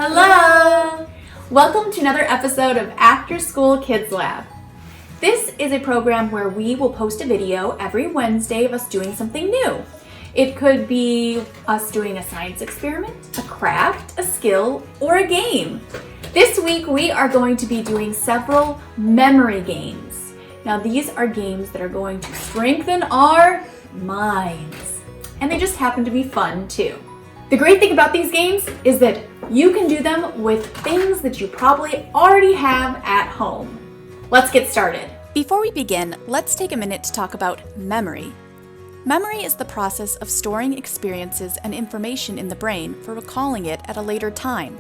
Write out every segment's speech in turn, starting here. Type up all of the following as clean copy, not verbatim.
Hello! Welcome to another episode of After School Kids Lab. This is a program where we will post a video every Wednesday of us doing something new. It could be us doing a science experiment, a craft, a skill, or a game. This week we are going to be doing several memory games. Now these are games that are going to strengthen our minds. And they just happen to be fun too. The great thing about these games is that you can do them with things that you probably already have at home. Let's get started. Before we begin, let's take a minute to talk about memory. Memory is the process of storing experiences and information in the brain for recalling it at a later time.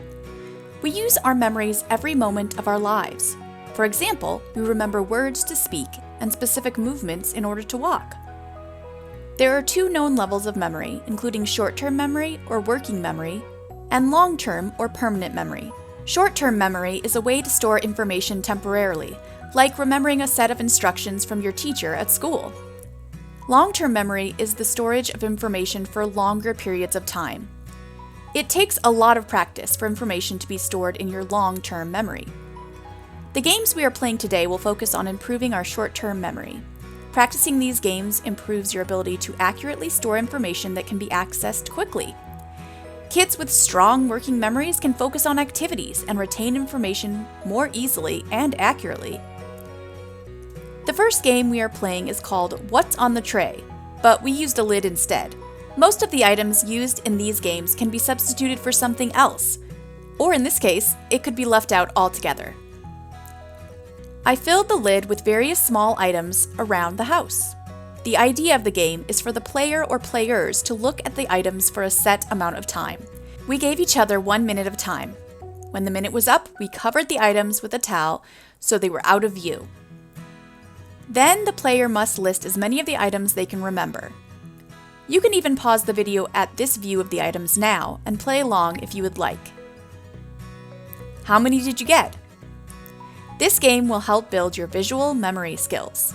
We use our memories every moment of our lives. For example, we remember words to speak and specific movements in order to walk. There are two known levels of memory, including short-term memory or working memory, and long-term or permanent memory. Short-term memory is a way to store information temporarily, like remembering a set of instructions from your teacher at school. Long-term memory is the storage of information for longer periods of time. It takes a lot of practice for information to be stored in your long-term memory. The games we are playing today will focus on improving our short-term memory. Practicing these games improves your ability to accurately store information that can be accessed quickly. Kids with strong working memories can focus on activities and retain information more easily and accurately. The first game we are playing is called What's on the Tray, but we used a lid instead. Most of the items used in these games can be substituted for something else, or in this case, it could be left out altogether. I filled the lid with various small items around the house. The idea of the game is for the player or players to look at the items for a set amount of time. We gave each other 1 minute of time. When the minute was up, we covered the items with a towel so they were out of view. Then the player must list as many of the items they can remember. You can even pause the video at this view of the items now and play along if you would like. How many did you get? This game will help build your visual memory skills.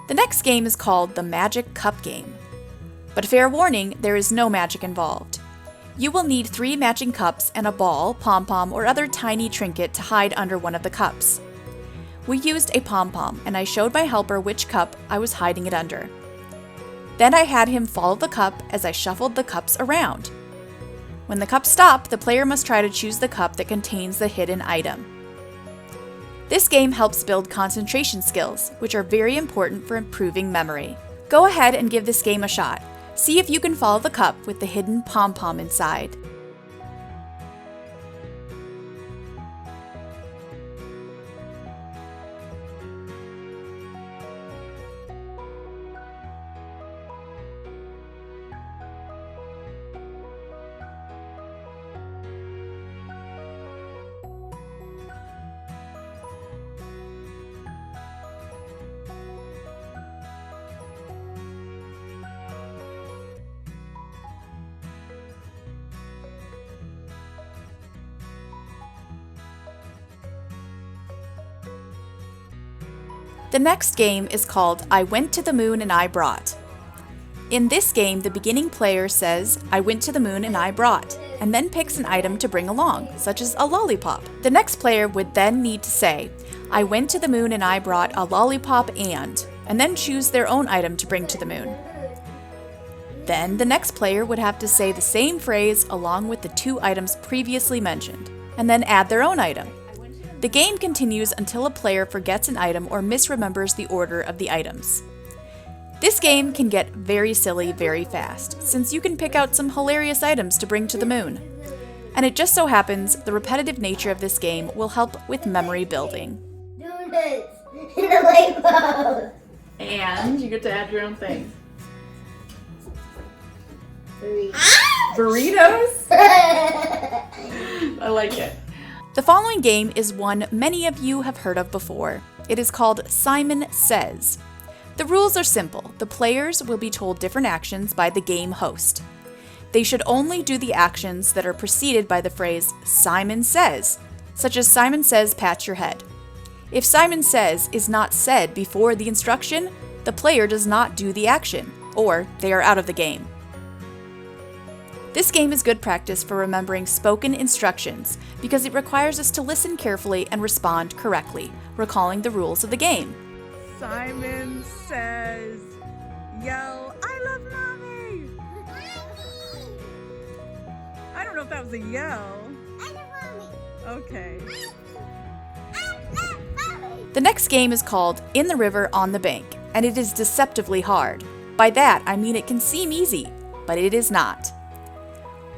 The next game is called the Magic Cup Game. But fair warning, there is no magic involved. You will need 3 matching cups and a ball, pom-pom, or other tiny trinket to hide under one of the cups. We used a pom-pom, and I showed my helper which cup I was hiding it under. Then I had him follow the cup as I shuffled the cups around. When the cups stop, the player must try to choose the cup that contains the hidden item. This game helps build concentration skills, which are very important for improving memory. Go ahead and give this game a shot. See if you can follow the cup with the hidden pom-pom inside. The next game is called I Went to the Moon and I Brought. In this game, the beginning player says, I went to the moon and I brought, and then picks an item to bring along, such as a lollipop. The next player would then need to say, I went to the moon and I brought a lollipop and then choose their own item to bring to the moon. Then the next player would have to say the same phrase along with the 2 items previously mentioned, and then add their own item. The game continues until a player forgets an item or misremembers the order of the items. This game can get very silly very fast, since you can pick out some hilarious items to bring to the moon. And it just so happens the repetitive nature of this game will help with memory building. Donuts in the light bulb. And you get to add your own thing. Ah! Burritos? I like it. The following game is one many of you have heard of before. It is called Simon Says. The rules are simple. The players will be told different actions by the game host. They should only do the actions that are preceded by the phrase Simon Says, such as Simon says pat your head. If Simon Says is not said before the instruction, the player does not do the action, or they are out of the game. This game is good practice for remembering spoken instructions because it requires us to listen carefully and respond correctly, recalling the rules of the game. Simon says, yell, I love mommy! I don't know if that was a yell. I love mommy. Okay. The next game is called In the River on the Bank, and it is deceptively hard. By that, I mean it can seem easy, but it is not.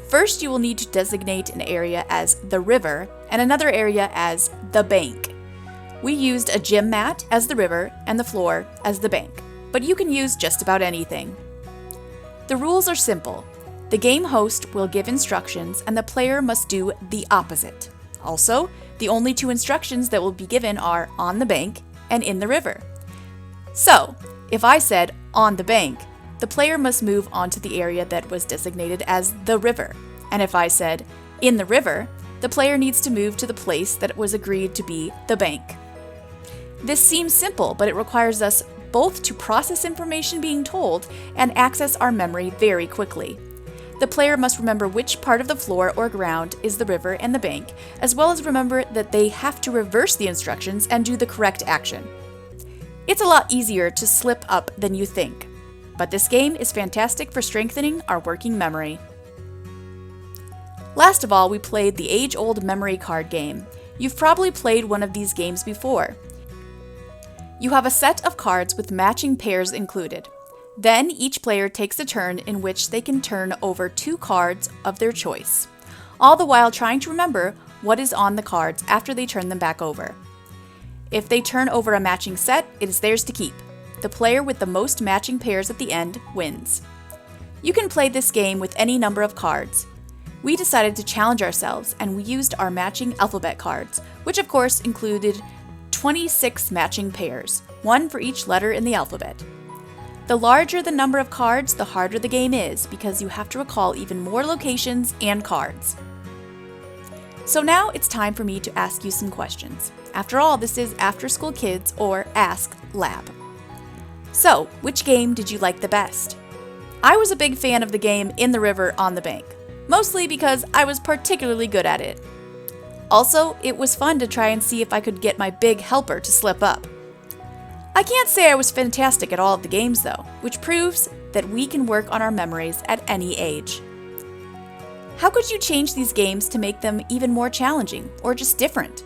First, you will need to designate an area as the river and another area as the bank. We used a gym mat as the river and the floor as the bank, but you can use just about anything. The rules are simple. The game host will give instructions and the player must do the opposite. Also, the only two instructions that will be given are on the bank and in the river. So, if I said on the bank, the player must move onto the area that was designated as the river. And if I said in the river, the player needs to move to the place that was agreed to be the bank. This seems simple, but it requires us both to process information being told and access our memory very quickly. The player must remember which part of the floor or ground is the river and the bank, as well as remember that they have to reverse the instructions and do the correct action. It's a lot easier to slip up than you think, but this game is fantastic for strengthening our working memory. Last of all, we played the age-old memory card game. You've probably played one of these games before. You have a set of cards with matching pairs included. Then each player takes a turn in which they can turn over 2 cards of their choice, all the while trying to remember what is on the cards after they turn them back over. If they turn over a matching set, it is theirs to keep. The player with the most matching pairs at the end wins. You can play this game with any number of cards. We decided to challenge ourselves and we used our matching alphabet cards, which of course included 26 matching pairs, 1 for each letter in the alphabet. The larger the number of cards, the harder the game is because you have to recall even more locations and cards. So now it's time for me to ask you some questions. After all, this is After School Kids or Ask Lab. So, which game did you like the best? I was a big fan of the game In the River on the Bank, mostly because I was particularly good at it. Also, it was fun to try and see if I could get my big helper to slip up. I can't say I was fantastic at all of the games though, which proves that we can work on our memories at any age. How could you change these games to make them even more challenging or just different?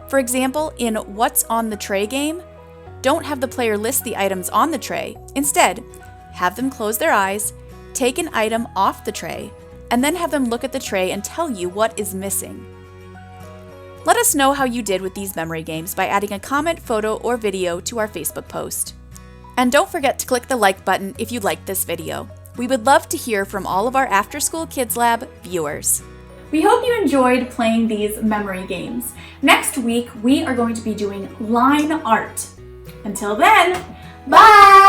For example, in What's on the Tray game, don't have the player list the items on the tray. Instead, have them close their eyes, take an item off the tray, and then have them look at the tray and tell you what is missing. Let us know how you did with these memory games by adding a comment, photo, or video to our Facebook post. And don't forget to click the like button if you liked this video. We would love to hear from all of our After School Kids Lab viewers. We hope you enjoyed playing these memory games. Next week, we are going to be doing line art. Until then, bye!